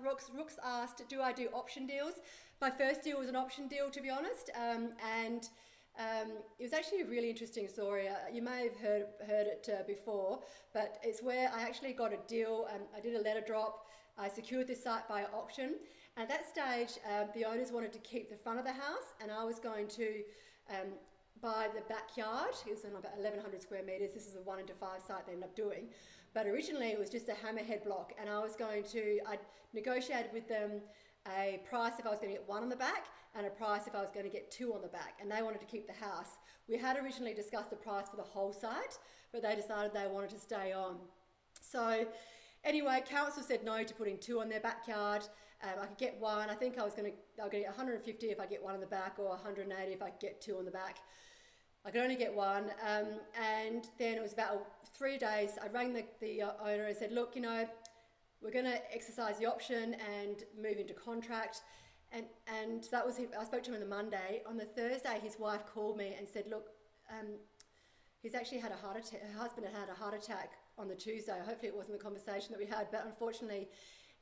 Rook's asked, do I do option deals? My first deal was an option deal, to be honest, and it was actually a really interesting story. You may have heard it before, but it's where I actually got a deal. I did a letter drop. I secured this site via auction. And at that stage, the owners wanted to keep the front of the house, and I was going to buy the backyard. It was on about 1,100 square metres. This is a 1 into 5 site they ended up doing. But originally it was just a hammerhead block, and I negotiated with them a price if I was going to get 1 on the back and a price if I was going to get 2 on the back, and they wanted to keep the house. We had originally discussed the price for the whole site, but they decided they wanted to stay on. So anyway, council said no to putting 2 on their backyard. I could get 1. I think they were going to get 150 if I get 1 on the back, or 180 if I get 2 on the back. I could only get 1, and then it was about 3 days. I rang the owner and said, look, we're going to exercise the option and move into contract. And that was I spoke to him on the Monday. On the Thursday, his wife called me and said, look, he's actually had a heart attack. Her husband had a heart attack on the Tuesday. Hopefully it wasn't the conversation that we had, but unfortunately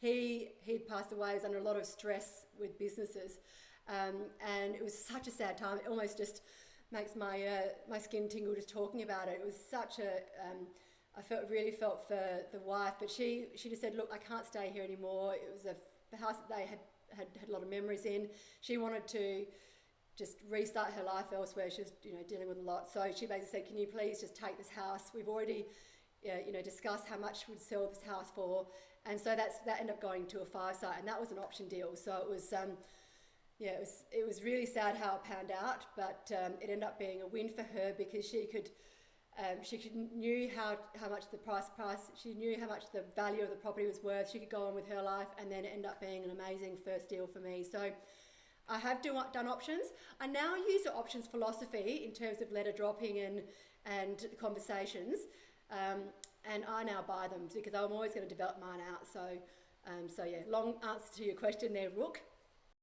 he'd passed away. He was under a lot of stress with businesses. And it was such a sad time. It almost just makes my skin tingle just talking about it. It was such I really felt for the wife, but she just said, look, I can't stay here anymore. It was a house that they had a lot of memories in. She wanted to just restart her life elsewhere. She was dealing with a lot. So she basically said, can you please just take this house? We've already discussed how much we'd sell this house for. And so that ended up going to a 5 site, and that was an option deal. So it was it was really sad how it panned out, but it ended up being a win for her, because she knew how much the price, she knew how much the value of the property was worth. She could go on with her life, and then it ended up being an amazing first deal for me. So I have done options. I now use the options philosophy in terms of letter dropping and conversations, and I now buy them because I'm always going to develop mine out. So yeah, long answer to your question there, Rook.